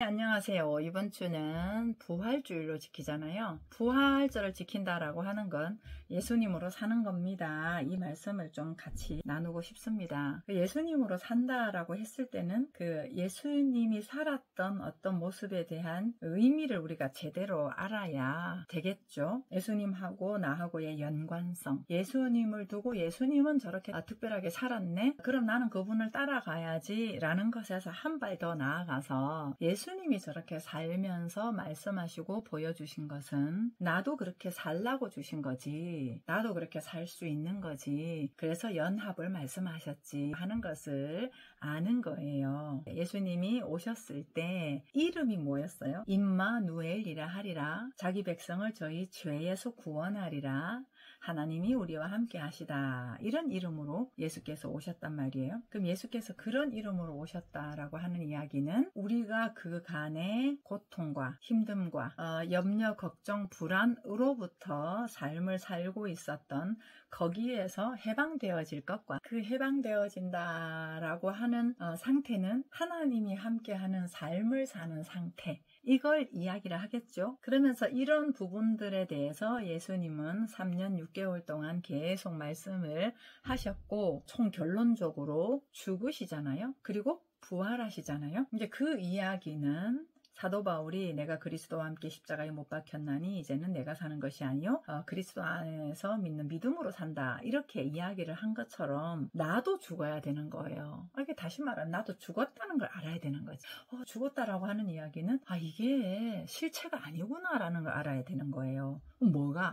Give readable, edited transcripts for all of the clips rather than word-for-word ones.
안녕하세요. 이번 주는 부활주일로 지키잖아요. 부활절을 지킨다라고 하는 건 예수님으로 사는 겁니다. 이 말씀을 좀 같이 나누고 싶습니다. 예수님으로 산다라고 했을 때는 그 예수님이 살았던 어떤 모습에 대한 의미를 우리가 제대로 알아야 되겠죠. 예수님하고 나하고의 연관성. 예수님을 두고 예수님은 저렇게 특별하게 살았네? 그럼 나는 그분을 따라가야지 라는 것에서 한 발 더 나아가서 예수님이 저렇게 살면서 말씀하시고 보여주신 것은 나도 그렇게 살라고 주신 거지, 나도 그렇게 살 수 있는 거지, 그래서 연합을 말씀하셨지 하는 것을 아는 거예요. 예수님이 오셨을 때 이름이 뭐였어요? 임마누엘이라 하리라. 자기 백성을 저희 죄에서 구원하리라. 하나님이 우리와 함께 하시다. 이런 이름으로 예수께서 오셨단 말이에요. 그럼 예수께서 그런 이름으로 오셨다라고 하는 이야기는 우리가 그간의 고통과 힘듦과 염려, 걱정, 불안으로부터 삶을 살고 있었던 거기에서 해방되어질 것과 그 해방되어진다라고 하는 상태는 하나님이 함께하는 삶을 사는 상태, 이걸 이야기를 하겠죠. 그러면서 이런 부분들에 대해서 예수님은 3년 6개월 동안 계속 말씀을 하셨고 총 결론적으로 죽으시잖아요. 그리고 부활하시잖아요. 이제 그 이야기는 사도 바울이 내가 그리스도와 함께 십자가에 못 박혔나니 이제는 내가 사는 것이 아니요 그리스도 안에서 믿는 믿음으로 산다, 이렇게 이야기를 한 것처럼 나도 죽어야 되는 거예요. 이게 다시 말하면 나도 죽었다는 걸 알아야 되는 거지. 죽었다라고 하는 이야기는 이게 실체가 아니구나 라는 걸 알아야 되는 거예요.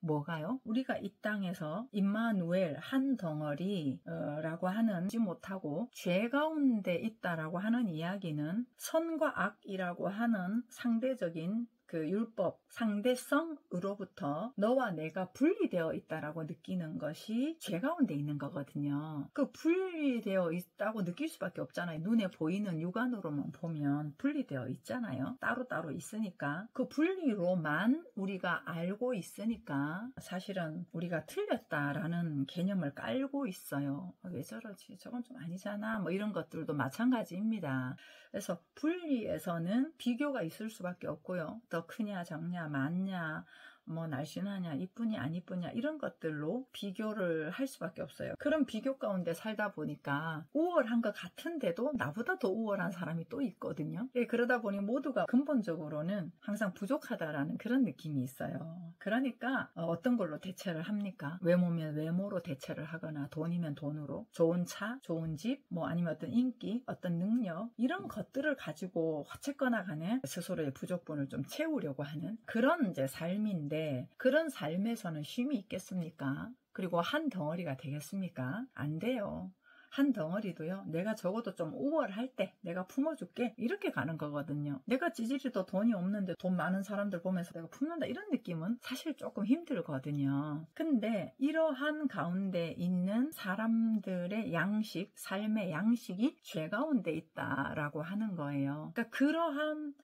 뭐가요? 우리가 이 땅에서 임마누엘 한 덩어리 라고 하는 지 못하고 죄 가운데 있다라고 하는 이야기는 선과 악이라고 하는 상대적인 그 율법, 상대성으로부터 너와 내가 분리되어 있다라고 느끼는 것이 죄 가운데 있는 거거든요. 그 분리되어 있다고 느낄 수밖에 없잖아요. 눈에 보이는 육안으로만 보면 분리되어 있잖아요. 따로따로 있으니까. 그 분리로만 우리가 알고 있으니까 사실은 우리가 틀렸다라는 개념을 깔고 있어요. 왜 저러지? 저건 좀 아니잖아. 뭐 이런 것들도 마찬가지입니다. 그래서 분리에서는 비교가 있을 수밖에 없고요. 더 크냐 작냐 많냐 뭐 날씬하냐 이쁘냐 안 이쁘냐 이런 것들로 비교를 할 수밖에 없어요. 그런 비교 가운데 살다 보니까 우월한 것 같은데도 나보다 더 우월한 사람이 또 있거든요. 그러다 보니 모두가 근본적으로는 항상 부족하다라는 그런 느낌이 있어요. 그러니까 어떤 걸로 대체를 합니까? 외모면 외모로 대체를 하거나 돈이면 돈으로, 좋은 차, 좋은 집, 뭐 아니면 어떤 인기, 어떤 능력, 이런 것들을 가지고 어쨌거나 간에 스스로의 부족분을 좀 채우려고 하는 그런 이제 삶인데, 그런 삶에서는 쉼이 있겠습니까? 그리고 한 덩어리가 되겠습니까? 안 돼요. 한 덩어리도요, 내가 적어도 좀 우월할 때 내가 품어줄게, 이렇게 가는 거거든요. 내가 찌질이도 돈이 없는데 돈 많은 사람들 보면서 내가 품는다, 이런 느낌은 사실 조금 힘들거든요. 근데 이러한 가운데 있는 사람들의 양식, 삶의 양식이 죄 가운데 있다라고 하는 거예요. 그러니까 그러한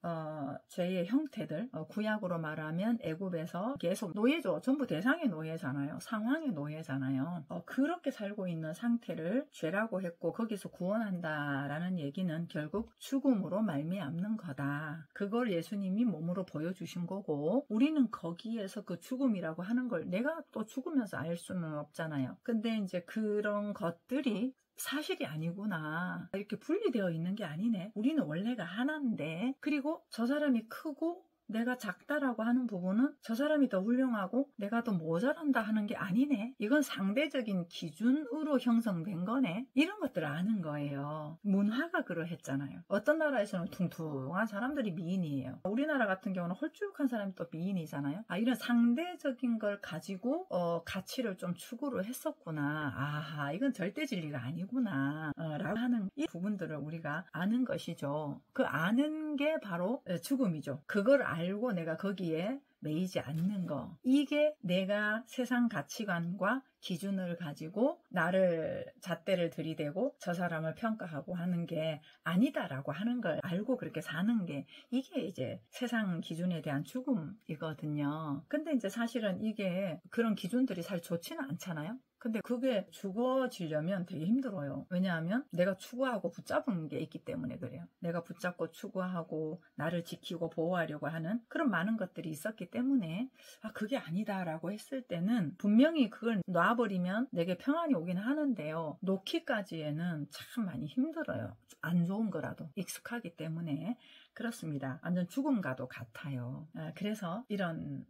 죄의 형태들, 구약으로 말하면 애굽에서 계속 노예죠. 전부 대상의 노예잖아요. 상황의 노예잖아요. 그렇게 살고 있는 상태를 죄라고 했고 거기서 구원한다라는 얘기는 결국 죽음으로 말미암는 거다. 그걸 예수님이 몸으로 보여주신 거고, 우리는 거기에서 그 죽음이라고 하는 걸 내가 또 죽으면서 알 수는 없잖아요. 근데 이제 그런 것들이 사실이 아니구나, 이렇게 분리되어 있는 게 아니네, 우리는 원래가 하나인데, 그리고 저 사람이 크고 내가 작다라고 하는 부분은 저 사람이 더 훌륭하고 내가 더 모자란다 하는 게 아니네, 이건 상대적인 기준으로 형성된 거네, 이런 것들을 아는 거예요. 문화가 그러했잖아요. 어떤 나라에서는 퉁퉁한 사람들이 미인이에요. 우리나라 같은 경우는 홀쭉한 사람이 또 미인이잖아요. 이런 상대적인 걸 가지고 가치를 좀 추구를 했었구나, 이건 절대 진리가 아니구나 라고 하는 이 부분들을 우리가 아는 것이죠. 그 아는 게 바로 죽음이죠. 그걸 알고 내가 거기에 매이지 않는 거, 이게 내가 세상 가치관과 기준을 가지고 나를 잣대를 들이대고 저 사람을 평가하고 하는 게 아니다라고 하는 걸 알고 그렇게 사는 게 이게 이제 세상 기준에 대한 죽음이거든요. 근데 이제 사실은 이게 그런 기준들이 사실 좋지는 않잖아요. 근데 그게 죽어지려면 되게 힘들어요. 왜냐하면 내가 추구하고 붙잡은 게 있기 때문에 그래요. 내가 붙잡고 추구하고 나를 지키고 보호하려고 하는 그런 많은 것들이 있었기 때문에 그게 아니다라고 했을 때는 분명히 그걸 놔버리면 내게 평안이 오긴 하는데요. 놓기까지에는 참 많이 힘들어요. 안 좋은 거라도 익숙하기 때문에 그렇습니다. 완전 죽음과도 같아요. 그래서 이런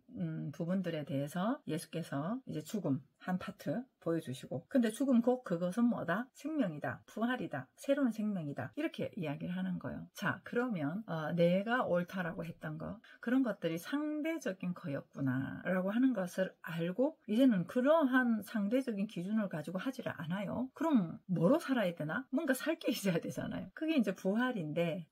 부분들에 대해서 예수께서 이제 죽음 한 파트 보여주시고, 근데 죽음 곧 그것은 뭐다? 생명이다, 부활이다, 새로운 생명이다, 이렇게 이야기를 하는 거예요. 자, 그러면 내가 옳다라고 했던 거, 그런 것들이 상대적인 거였구나 라고 하는 것을 알고 이제는 그러한 상대적인 기준을 가지고 하지를 않아요. 그럼 뭐로 살아야 되나? 뭔가 살 게 있어야 되잖아요. 그게 이제 부활인데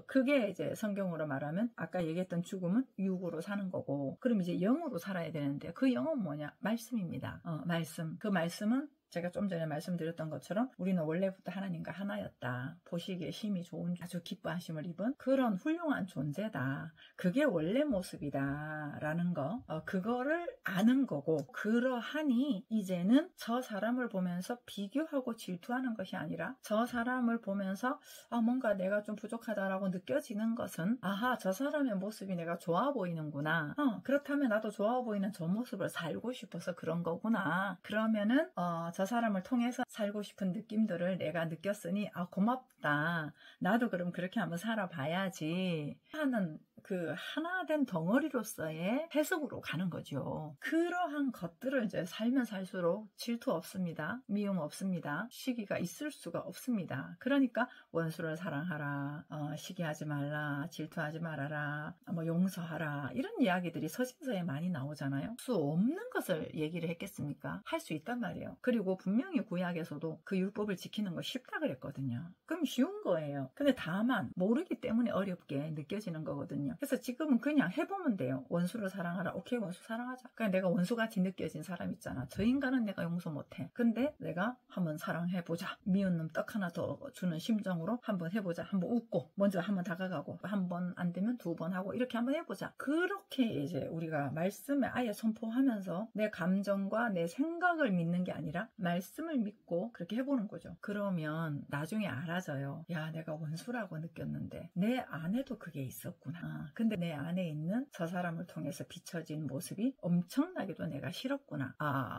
그게 이제 성경으로 말하면 아까 얘기했던 죽음은 육으로 사는 거고, 그럼 이제 영으로 살아야 되는데 그 영은 뭐냐? 말씀입니다. 말씀. 그 말씀은 제가 좀 전에 말씀드렸던 것처럼 우리는 원래부터 하나님과 하나였다. 보시기에 힘이 좋은 아주 기뻐하심을 입은 그런 훌륭한 존재다. 그게 원래 모습이다 라는 거, 그거를 아는 거고, 그러하니 이제는 저 사람을 보면서 비교하고 질투하는 것이 아니라 저 사람을 보면서 뭔가 내가 좀 부족하다라고 느껴지는 것은 저 사람의 모습이 내가 좋아 보이는구나. 그렇다면 나도 좋아 보이는 저 모습을 살고 싶어서 그런 거구나. 그러면은 저 사람을 통해서 살고 싶은 느낌들을 내가 느꼈으니 고맙다. 나도 그럼 그렇게 한번 살아봐야지 하는 그 하나된 덩어리로서의 해석으로 가는 거죠. 그러한 것들을 이제 살면 살수록 질투 없습니다. 미움 없습니다. 시기가 있을 수가 없습니다. 그러니까 원수를 사랑하라, 시기하지 말라, 질투하지 말아라, 용서하라, 이런 이야기들이 서신서에 많이 나오잖아요. 수 없는 것을 얘기를 했겠습니까? 할 수 있단 말이에요. 그리고 분명히 구약에서도 그 율법을 지키는 거 쉽다 그랬거든요. 그럼 쉬운 거예요. 근데 다만 모르기 때문에 어렵게 느껴지는 거거든요. 그래서 지금은 그냥 해보면 돼요. 원수를 사랑하라. 오케이, 원수 사랑하자. 그냥 내가 원수같이 느껴진 사람 있잖아. 저 인간은 내가 용서 못해. 근데 내가 한번 사랑해보자. 미운 놈 떡 하나 더 주는 심정으로 한번 해보자. 한번 웃고 먼저 한번 다가가고, 한 번 안 되면 두 번 하고, 이렇게 한번 해보자. 그렇게 이제 우리가 말씀에 아예 선포하면서 내 감정과 내 생각을 믿는 게 아니라 말씀을 믿고 그렇게 해보는 거죠. 그러면 나중에 알아져요. 야, 내가 원수라고 느꼈는데 내 안에도 그게 있었구나. 근데 내 안에 있는 저 사람을 통해서 비춰진 모습이 엄청나게도 내가 싫었구나.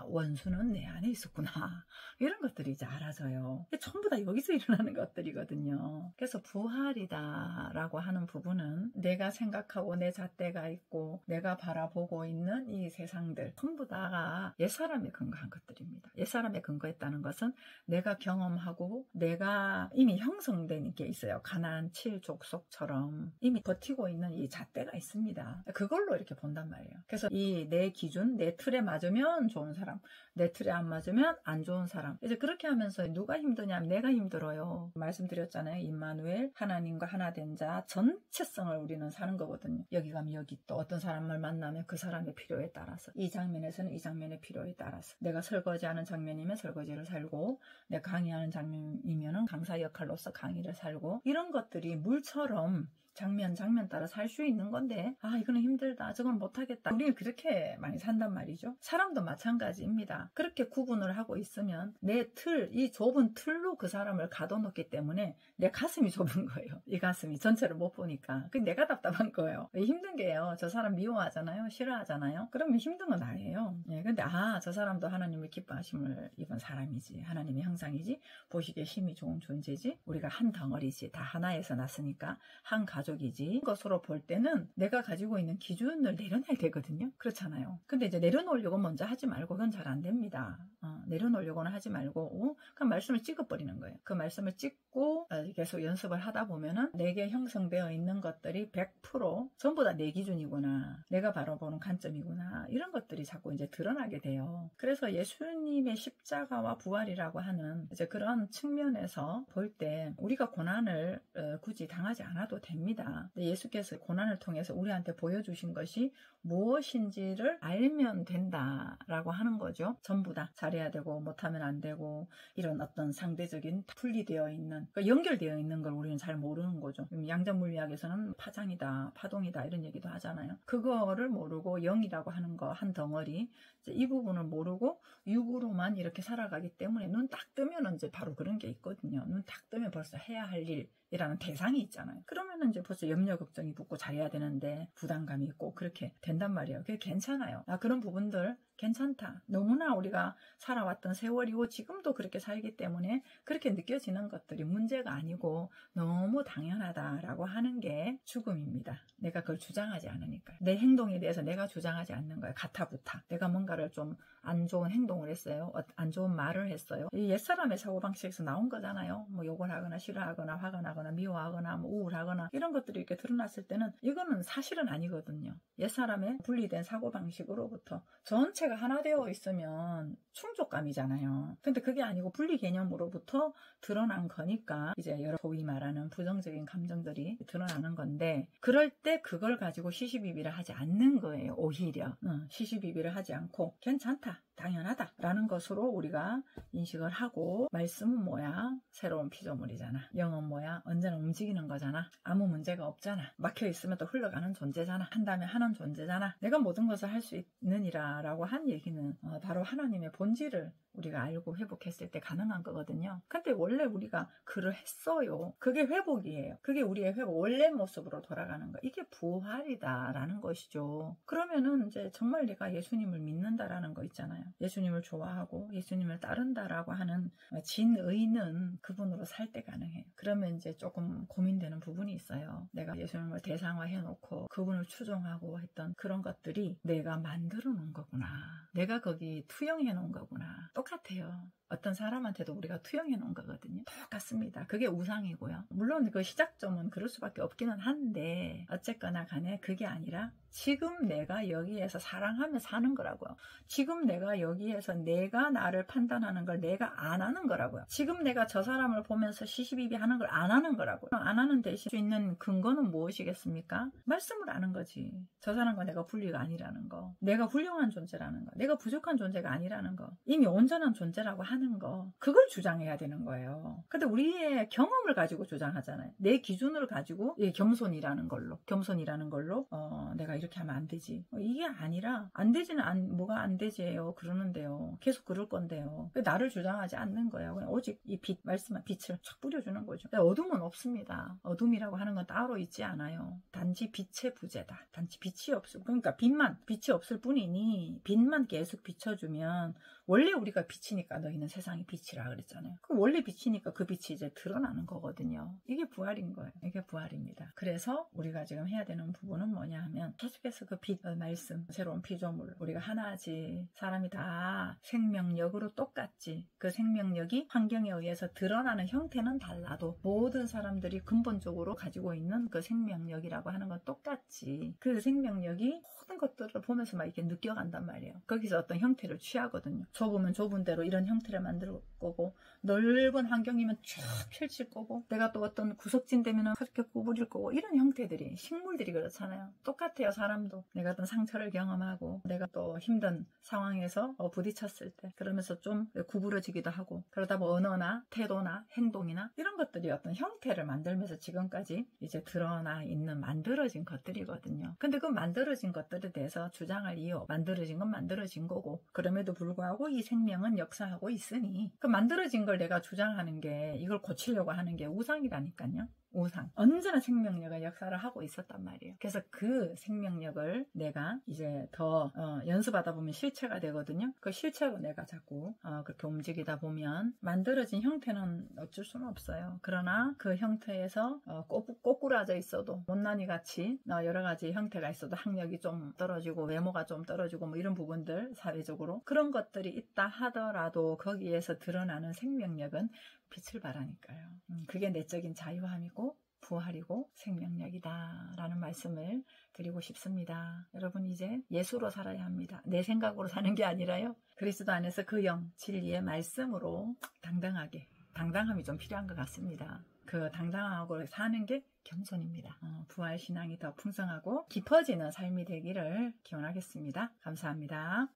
원수는 내 안에 있었구나. 이런 것들이 이제 알아져요. 전부 다 여기서 일어나는 것들이거든요. 그래서 부활이다라고 하는 부분은 내가 생각하고 내 잣대가 있고 내가 바라보고 있는 이 세상들 전부 다가 옛사람에 근거한 것들입니다. 옛사람에 근거했다는 것은 내가 경험하고 내가 이미 형성된 게 있어요. 가나안 7족속처럼 이미 버티고 있는 이 잣대가 있습니다. 그걸로 이렇게 본단 말이에요. 그래서 이 내 기준, 내 틀에 맞으면 좋은 사람, 내 틀에 안 맞으면 안 좋은 사람. 이제 그렇게 하면서 누가 힘드냐면 내가 힘들어요. 말씀드렸잖아요. 임마누엘, 하나님과 하나 된 자 전체성을 우리는 사는 거거든요. 여기 가면 여기, 또 어떤 사람을 만나면 그 사람의 필요에 따라서, 이 장면에서는 이 장면의 필요에 따라서, 내가 설거지하는 장면이면 설거지를 살고, 내가 강의하는 장면이면 강사 역할로서 강의를 살고, 이런 것들이 물처럼 장면 따라 살 수 있는 건데 이거는 힘들다, 저건 못하겠다, 우리는 그렇게 많이 산단 말이죠. 사람도 마찬가지입니다. 그렇게 구분을 하고 있으면 내 틀, 이 좁은 틀로 그 사람을 가둬놓기 때문에 내 가슴이 좁은 거예요. 이 가슴이 전체를 못 보니까 그 내가 답답한 거예요. 힘든 게요, 저 사람 미워하잖아요, 싫어하잖아요. 그러면 힘든 건 나예요. 근데 저 사람도 하나님의 기뻐하심을 입은 사람이지, 하나님의 형상이지, 보시기에 힘이 좋은 존재지, 우리가 한 덩어리지, 다 하나에서 났으니까 한 가족이지, 것으로 볼 때는 내가 가지고 있는 기준을 내려놔야 되거든요. 그렇잖아요. 근데 이제 내려놓으려고 먼저 하지 말고, 그건 잘 안 됩니다. 내려놓으려고는 하지 말고 그냥 말씀을 찍어버리는 거예요. 그 말씀을 찍고 계속 연습을 하다 보면은 내게 형성되어 있는 것들이 100% 전부 다 내 기준이구나, 내가 바라보는 관점이구나, 이런 것들이 자꾸 이제 드러나게 돼요. 그래서 예수님의 십자가와 부활이라고 하는 이제 그런 측면에서 볼 때 우리가 고난을 굳이 당하지 않아도 됩니다. 압니다. 예수께서 고난을 통해서 우리한테 보여주신 것이 무엇인지를 알면 된다라고 하는 거죠. 전부 다 잘해야 되고 못하면 안 되고 이런 어떤 상대적인 분리되어 있는, 그러니까 연결되어 있는 걸 우리는 잘 모르는 거죠. 양자물리학에서는 파장이다, 파동이다 이런 얘기도 하잖아요. 그거를 모르고 영이라고 하는 거 한 덩어리, 이 부분을 모르고 육으로만 이렇게 살아가기 때문에 눈 딱 뜨면 이제 바로 그런 게 있거든요. 눈 딱 뜨면 벌써 해야 할 일이라는 대상이 있잖아요. 그러면 이제 벌써 염려 걱정이 붙고 잘해야 되는데 부담감이 있고 그렇게 된단 말이에요. 그게 괜찮아요. 그런 부분들 괜찮다. 너무나 우리가 살아왔던 세월이고 지금도 그렇게 살기 때문에 그렇게 느껴지는 것들이 문제가 아니고 너무 당연하다라고 하는 게 죽음입니다. 내가 그걸 주장하지 않으니까요. 내 행동에 대해서 내가 주장하지 않는 거예요. 가타부타. 내가 뭔가를 좀 안 좋은 행동을 했어요. 안 좋은 말을 했어요. 이 옛사람의 사고방식에서 나온 거잖아요. 뭐 욕을 하거나 싫어하거나 화가 나거나 미워하거나 뭐 우울하거나 이런 것들이 이렇게 드러났을 때는 이거는 사실은 아니거든요. 옛사람의 분리된 사고방식으로부터 전체가 하나 되어 있으면 충족감이잖아요. 근데 그게 아니고 분리 개념으로부터 드러난 거니까 이제 여러 소위 말하는 부정적인 감정들이 드러나는 건데, 그럴 때 그걸 가지고 시시비비를 하지 않는 거예요. 오히려 시시비비를 하지 않고 괜찮다, 당연하다 라는 것으로 우리가 인식을 하고, 말씀은 뭐야? 새로운 피조물이잖아. 영은 뭐야? 언제나 움직이는 거잖아. 아무 문제가 없잖아. 막혀있으면 또 흘러가는 존재잖아. 한다면 하는 존재잖아. 내가 모든 것을 할 수 있느니라 라고 한 얘기는 바로 하나님의 본질을 우리가 알고 회복했을 때 가능한 거거든요. 근데 원래 우리가 그를 했어요. 그게 회복이에요. 그게 우리의 회복, 원래 모습으로 돌아가는 거. 이게 부활이다라는 것이죠. 그러면은 이제 정말 내가 예수님을 믿는다라는 거 있잖아요. 예수님을 좋아하고 예수님을 따른다라고 하는 진의는 그분으로 살 때 가능해요. 그러면 이제 조금 고민되는 부분이 있어요. 내가 예수님을 대상화해놓고 그분을 추종하고 했던 그런 것들이 내가 만들어 놓은 거구나. 내가 거기 투영해 놓은 거구나. 똑같아요. 어떤 사람한테도 우리가 투영해 놓은 거거든요. 똑같습니다. 그게 우상이고요. 물론 그 시작점은 그럴 수밖에 없기는 한데 어쨌거나 간에 그게 아니라 지금 내가 여기에서 사랑하며 사는 거라고요. 지금 내가 여기에서 내가 나를 판단하는 걸 내가 안 하는 거라고요. 지금 내가 저 사람을 보면서 시시비비 하는 걸 안 하는 거라고요. 안 하는 대신 수 있는 근거는 무엇이겠습니까? 말씀을 아는 거지. 저 사람과 내가 분리가 아니라는 거. 내가 훌륭한 존재라는 거. 내가 부족한 존재가 아니라는 거. 이미 온전한 존재라고 하는 거. 그걸 주장해야 되는 거예요. 근데 우리의 경험을 가지고 주장하잖아요. 내 기준을 가지고 겸손이라는 걸로 내가 이렇게 하면 안 되지. 이게 아니라 안 되지는 뭐가 안 되지예요. 그러는데요. 계속 그럴 건데요. 나를 주장하지 않는 거예요. 그냥 오직 이 말씀한 빛을 쫙 뿌려주는 거죠. 어둠은 없습니다. 어둠이라고 하는 건 따로 있지 않아요. 단지 빛의 부재다. 단지 빛이 없을, 그러니까 빛이 없을 뿐이니 빛만 계속 비춰주면, 원래 우리가 빛이니까 너희는 세상의 빛이라 그랬잖아요. 그럼 원래 빛이니까 그 빛이 이제 드러나는 거거든요. 이게 부활인 거예요. 이게 부활입니다. 그래서 우리가 지금 해야 되는 부분은 뭐냐 하면 계속해서 그 빛, 말씀, 새로운 피조물, 우리가 하나지. 사람이 다 생명력으로 똑같지. 그 생명력이 환경에 의해서 드러나는 형태는 달라도 모든 사람들이 근본적으로 가지고 있는 그 생명력이라고 하는 건 똑같지. 그 생명력이 모든 것들을 보면서 막 이렇게 느껴간단 말이에요. 거기서 어떤 형태를 취하거든요. 좁으면 좁은 대로 이런 형태를 만들 거고, 넓은 환경이면 쫙 펼칠 거고, 내가 또 어떤 구석진 되면 그렇게 구부릴 거고, 이런 형태들이, 식물들이 그렇잖아요. 똑같아요. 사람도 내가 어떤 상처를 경험하고 내가 또 힘든 상황에서 부딪혔을 때 그러면서 좀 구부러지기도 하고, 그러다 뭐 언어나 태도나 행동이나 이런 것들이 어떤 형태를 만들면서 지금까지 이제 드러나 있는 만들어진 것들이거든요. 근데 그 만들어진 것들에 대해서 주장할 이유, 만들어진 건 만들어진 거고, 그럼에도 불구하고 이 생명은 역사하고 있으니 그 만들어진 걸 내가 주장하는 게, 이걸 고치려고 하는 게 우상이라니까요. 우상. 언제나 생명력의 역사를 하고 있었단 말이에요. 그래서 그 생명력을 내가 이제 더 연습하다 보면 실체가 되거든요. 그 실체로 내가 자꾸 그렇게 움직이다 보면 만들어진 형태는 어쩔 수는 없어요. 그러나 그 형태에서 꼬꾸라져 있어도, 못난이 같이 여러 가지 형태가 있어도 학력이 좀 떨어지고 외모가 좀 떨어지고 뭐 이런 부분들, 사회적으로 그런 것들이 있다 하더라도 거기에서 드러나는 생명력은 빛을 발하니까요. 그게 내적인 자유함이고 부활이고 생명력이다 라는 말씀을 드리고 싶습니다. 여러분, 이제 예수로 살아야 합니다. 내 생각으로 사는 게 아니라요, 그리스도 안에서 그 영, 진리의 말씀으로 당당하게 당당함이 좀 필요한 것 같습니다. 그 당당하고 사는 게 겸손입니다. 부활신앙이 더 풍성하고 깊어지는 삶이 되기를 기원하겠습니다. 감사합니다.